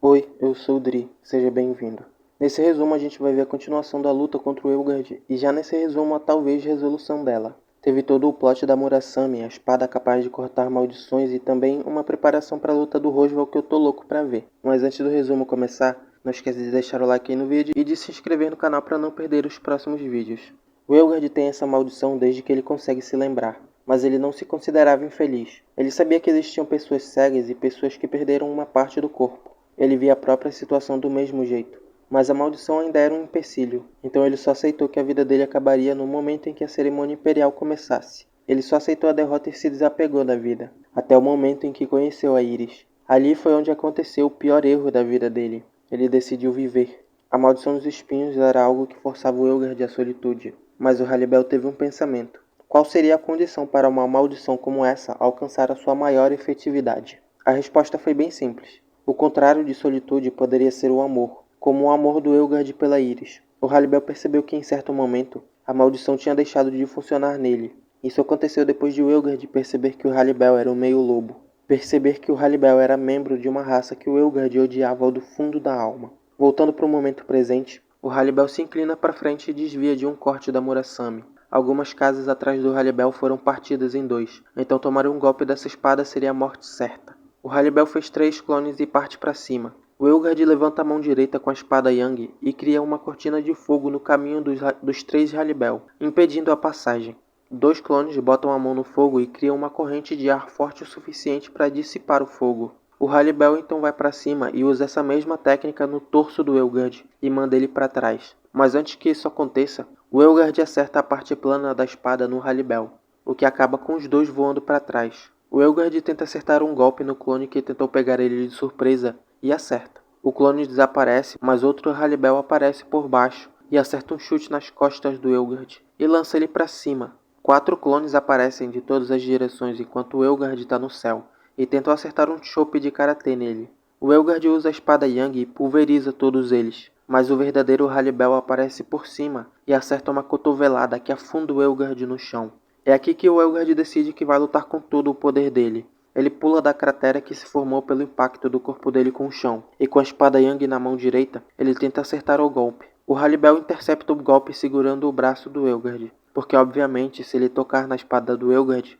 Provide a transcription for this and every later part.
Oi, eu sou o Dri, seja bem-vindo. Nesse resumo a gente vai ver a continuação da luta contra o Elgard e já nesse resumo a talvez resolução dela. Teve todo o plot da Murasame, a espada capaz de cortar maldições e também uma preparação para a luta do Rosval que eu tô louco pra ver. Mas antes do resumo começar, não esquece de deixar o like aí no vídeo e de se inscrever no canal para não perder os próximos vídeos. O Elgard tem essa maldição desde que ele consegue se lembrar, mas ele não se considerava infeliz. Ele sabia que existiam pessoas cegas e pessoas que perderam uma parte do corpo. Ele via a própria situação do mesmo jeito, mas a maldição ainda era um empecilho, então ele só aceitou que a vida dele acabaria no momento em que a cerimônia imperial começasse. Ele só aceitou a derrota e se desapegou da vida, até o momento em que conheceu a Iris. Ali foi onde aconteceu o pior erro da vida dele. Ele decidiu viver. A maldição dos espinhos era algo que forçava o Elgard à solitude, mas o Haribel teve um pensamento. Qual seria a condição para uma maldição como essa alcançar a sua maior efetividade? A resposta foi bem simples. O contrário de solitude poderia ser o amor, como o amor do Elgard pela Iris. O Haribel percebeu que em certo momento a maldição tinha deixado de funcionar nele. Isso aconteceu depois de o Elgard perceber que o Haribel era um meio-lobo. Perceber que o Haribel era membro de uma raça que o Elgard odiava do fundo da alma. Voltando para o momento presente, o Haribel se inclina para frente e desvia de um corte da Murasame. Algumas casas atrás do Haribel foram partidas em dois, então tomar um golpe dessa espada seria a morte certa. O Haribel fez 3 clones e parte para cima. O Elgard levanta a mão direita com a espada Yang e cria uma cortina de fogo no caminho dos 3 Haribel, impedindo a passagem. 2 clones botam a mão no fogo e criam uma corrente de ar forte o suficiente para dissipar o fogo. O Haribel então vai para cima e usa essa mesma técnica no torso do Elgard e manda ele para trás. Mas antes que isso aconteça, o Elgard acerta a parte plana da espada no Haribel, o que acaba com os dois voando para trás. O Elgard tenta acertar um golpe no clone que tentou pegar ele de surpresa e acerta. O clone desaparece, mas outro Haribel aparece por baixo e acerta um chute nas costas do Elgard e lança ele para cima. 4 clones aparecem de todas as direções enquanto o Elgard está no céu e tentam acertar um chope de karatê nele. O Elgard usa a espada Yang e pulveriza todos eles, mas o verdadeiro Haribel aparece por cima e acerta uma cotovelada que afunda o Elgard no chão. É aqui que o Elgard decide que vai lutar com todo o poder dele. Ele pula da cratera que se formou pelo impacto do corpo dele com o chão, e com a espada Yang na mão direita, ele tenta acertar o golpe. O Haribel intercepta o golpe segurando o braço do Elgard, porque obviamente se ele tocar na espada do Elgard,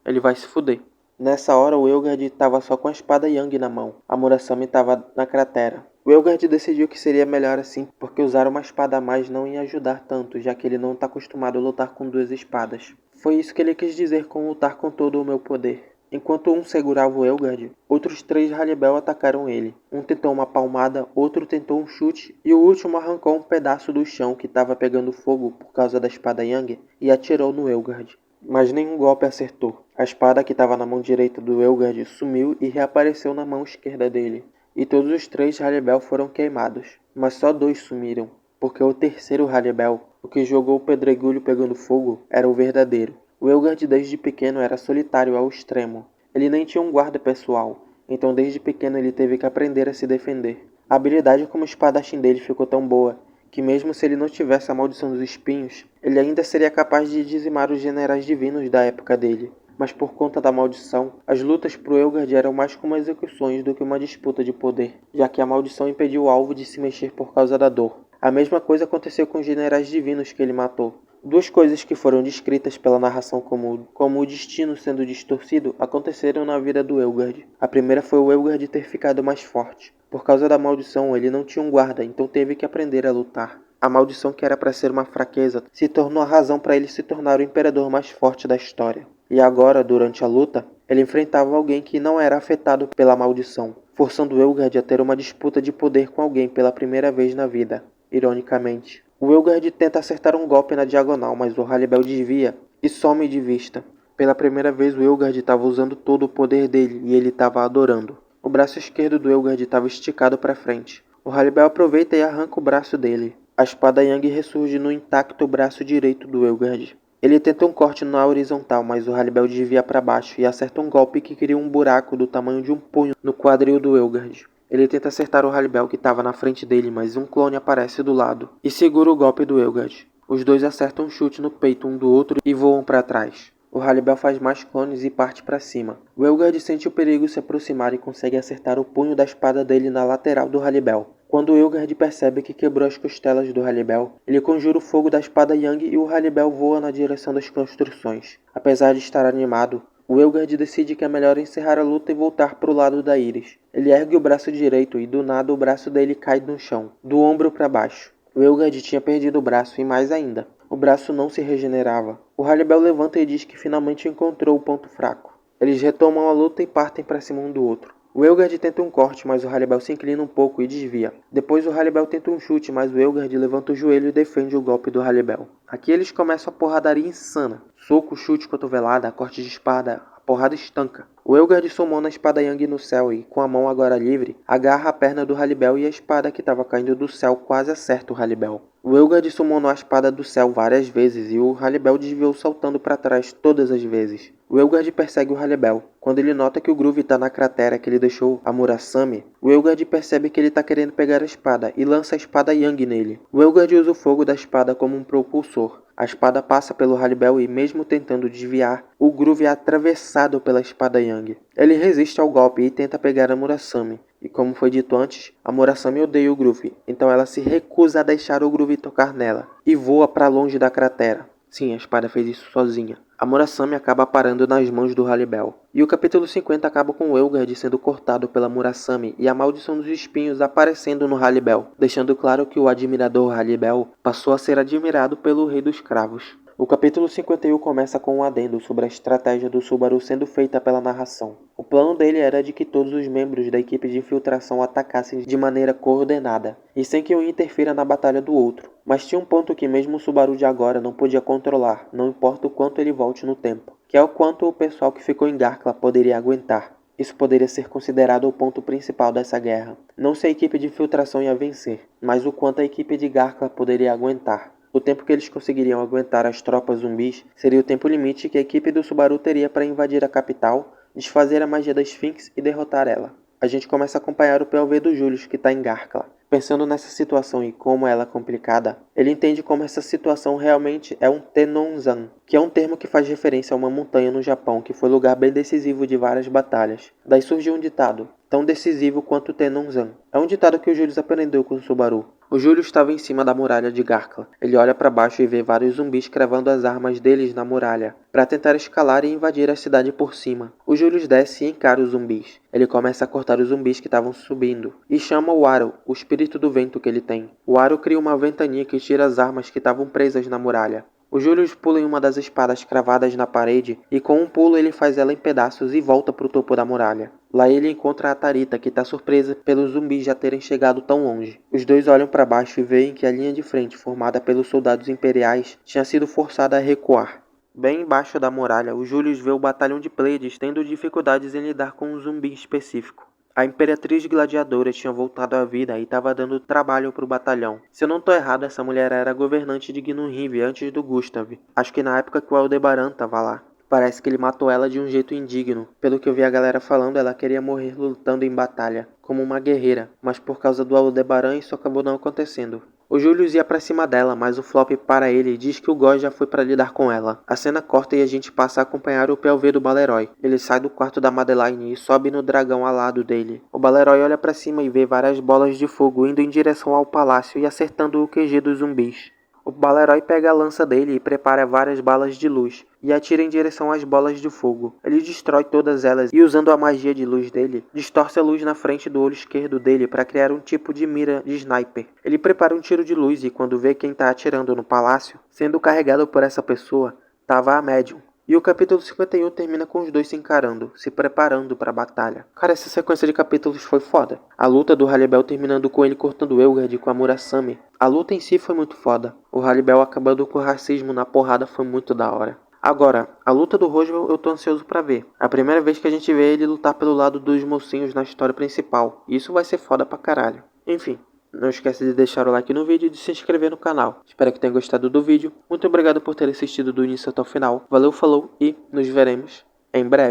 ele vai se fuder. Nessa hora o Elgard estava só com a espada Yang na mão, a Murasame estava na cratera. O Elgard decidiu que seria melhor assim, porque usar uma espada a mais não ia ajudar tanto, já que ele não está acostumado a lutar com 2 espadas. Foi isso que ele quis dizer com lutar com todo o meu poder. Enquanto um segurava o Elgard, outros 3 Haribel atacaram ele. Um tentou uma palmada, outro tentou um chute, e o último arrancou um pedaço do chão que estava pegando fogo por causa da espada Yang e atirou no Elgard. Mas nenhum golpe acertou. A espada que estava na mão direita do Elgard sumiu e reapareceu na mão esquerda dele. E todos os 3 Haribel foram queimados, mas só 2 sumiram, porque o terceiro Haribel, o que jogou o pedregulho pegando fogo, era o verdadeiro. O Elgard desde pequeno era solitário ao extremo. Ele nem tinha um guarda pessoal, então desde pequeno ele teve que aprender a se defender. A habilidade como espadachim dele ficou tão boa, que mesmo se ele não tivesse a maldição dos espinhos, ele ainda seria capaz de dizimar os generais divinos da época dele. Mas por conta da maldição, as lutas pro Elgard eram mais como execuções do que uma disputa de poder, já que a maldição impediu o alvo de se mexer por causa da dor. A mesma coisa aconteceu com os generais divinos que ele matou. 2 coisas que foram descritas pela narração como o destino sendo distorcido aconteceram na vida do Elgard. A primeira foi o Elgard ter ficado mais forte. Por causa da maldição, ele não tinha um guarda, então teve que aprender a lutar. A maldição, que era para ser uma fraqueza, se tornou a razão para ele se tornar o imperador mais forte da história. E agora, durante a luta, ele enfrentava alguém que não era afetado pela maldição, forçando o Elgard a ter uma disputa de poder com alguém pela primeira vez na vida. Ironicamente, o Elgard tenta acertar um golpe na diagonal, mas o Haribel desvia e some de vista. Pela primeira vez o Elgard estava usando todo o poder dele e ele estava adorando. O braço esquerdo do Elgard estava esticado para frente. O Haribel aproveita e arranca o braço dele. A espada Yang ressurge no intacto braço direito do Elgard. Ele tenta um corte na horizontal, mas o Haribel desvia para baixo e acerta um golpe que cria um buraco do tamanho de um punho no quadril do Elgard. Ele tenta acertar o Haribel que estava na frente dele, mas um clone aparece do lado e segura o golpe do Elgard. Os dois acertam um chute no peito um do outro e voam para trás. O Haribel faz mais clones e parte para cima. O Elgard sente o perigo se aproximar e consegue acertar o punho da espada dele na lateral do Haribel. Quando o Elgard percebe que quebrou as costelas do Haribel, ele conjura o fogo da espada Yang e o Haribel voa na direção das construções. Apesar de estar animado, o Elgard decide que é melhor encerrar a luta e voltar para o lado da Iris. Ele ergue o braço direito e do nada o braço dele cai no chão, do ombro para baixo. O Elgard tinha perdido o braço e mais ainda, o braço não se regenerava. O Haribel levanta e diz que finalmente encontrou o ponto fraco. Eles retomam a luta e partem para cima um do outro. O Elgard tenta um corte, mas o Haribel se inclina um pouco e desvia. Depois o Haribel tenta um chute, mas o Elgard levanta o joelho e defende o golpe do Haribel. Aqui eles começam a porradaria insana. Soco, chute, cotovelada, corte de espada, a porrada estanca. O Elgard summona a espada Yang no céu e, com a mão agora livre, agarra a perna do Haribel e a espada que estava caindo do céu quase acerta o Haribel. O Elgard summonou a espada do céu várias vezes e o Haribel desviou saltando para trás todas as vezes. O Elgard persegue o Haribel. Quando ele nota que o Groove está na cratera que ele deixou a Murasame, o Elgard percebe que ele está querendo pegar a espada e lança a espada Yang nele. O Elgard usa o fogo da espada como um propulsor. A espada passa pelo Haribel e, mesmo tentando desviar, o Groove é atravessado pela espada Yang. Ele resiste ao golpe e tenta pegar a Murasame. E como foi dito antes, a Murasame odeia o Groove, então ela se recusa a deixar o Groove tocar nela, e voa para longe da cratera. Sim, a espada fez isso sozinha. A Murasame acaba parando nas mãos do Haribel. E o capítulo 50 acaba com o Elgard sendo cortado pela Murasame e a maldição dos espinhos aparecendo no Haribel, deixando claro que o admirador Haribel passou a ser admirado pelo Rei dos Cravos. O capítulo 51 começa com um adendo sobre a estratégia do Subaru sendo feita pela narração. O plano dele era de que todos os membros da equipe de infiltração atacassem de maneira coordenada, e sem que um interfira na batalha do outro. Mas tinha um ponto que mesmo o Subaru de agora não podia controlar, não importa o quanto ele volte no tempo, que é o quanto o pessoal que ficou em Garkla poderia aguentar. Isso poderia ser considerado o ponto principal dessa guerra. Não se a equipe de infiltração ia vencer, mas o quanto a equipe de Garkla poderia aguentar. O tempo que eles conseguiriam aguentar as tropas zumbis seria o tempo limite que a equipe do Subaru teria para invadir a capital, desfazer a magia da Sphinx e derrotar ela. A gente começa a acompanhar o POV do Julius, que está em Garkla. Pensando nessa situação e como ela é complicada, ele entende como essa situação realmente é um Tennonzan, que é um termo que faz referência a uma montanha no Japão que foi lugar bem decisivo de várias batalhas. Daí surgiu um ditado, tão decisivo quanto o Tennonzan. É um ditado que o Julius aprendeu com o Subaru. O Julius estava em cima da muralha de Garkla. Ele olha para baixo e vê vários zumbis cravando as armas deles na muralha, para tentar escalar e invadir a cidade por cima. O Julius desce e encara os zumbis. Ele começa a cortar os zumbis que estavam subindo, e chama o Aro, o espírito do vento que ele tem. O Aro cria uma ventania que tira as armas que estavam presas na muralha. O Julius pula em uma das espadas cravadas na parede e com um pulo ele faz ela em pedaços e volta para o topo da muralha. Lá ele encontra a Tarita, que está surpresa pelos zumbis já terem chegado tão longe. Os dois olham para baixo e veem que a linha de frente, formada pelos soldados imperiais, tinha sido forçada a recuar. Bem embaixo da muralha, o Julius vê o batalhão de Pleiades tendo dificuldades em lidar com um zumbi específico. A Imperatriz Gladiadora tinha voltado à vida e estava dando trabalho para o batalhão. Se eu não estou errado, essa mulher era governante de Gnuhive antes do Gustav. Acho que na época que o Aldebaran estava lá. Parece que ele matou ela de um jeito indigno. Pelo que eu vi a galera falando, ela queria morrer lutando em batalha, como uma guerreira. Mas por causa do Aldebaran isso acabou não acontecendo. O Julius ia pra cima dela, mas o Flop para ele e diz que o Goy já foi para lidar com ela. A cena corta e a gente passa a acompanhar o POV do Baleroy. Ele sai do quarto da Madeline e sobe no dragão ao lado dele. O Baleroy olha para cima e vê várias bolas de fogo indo em direção ao palácio e acertando o QG dos zumbis. O Baleroy pega a lança dele e prepara várias balas de luz e atira em direção às bolas de fogo. Ele destrói todas elas e, usando a magia de luz dele, distorce a luz na frente do olho esquerdo dele para criar um tipo de mira de sniper. Ele prepara um tiro de luz e, quando vê quem está atirando no palácio, sendo carregado por essa pessoa, estava a Medium. E o capítulo 51 termina com os dois se encarando, se preparando para a batalha. Cara, essa sequência de capítulos foi foda. A luta do Haribel terminando com ele cortando o Elgard com a Murasame. A luta em si foi muito foda. O Haribel acabando com o racismo na porrada foi muito da hora. Agora, a luta do Roswell eu tô ansioso pra ver. É a primeira vez que a gente vê ele lutar pelo lado dos mocinhos na história principal. E isso vai ser foda pra caralho. Enfim. Não esquece de deixar o like no vídeo e de se inscrever no canal. Espero que tenha gostado do vídeo. Muito obrigado por ter assistido do início até o final. Valeu, falou e nos veremos em breve.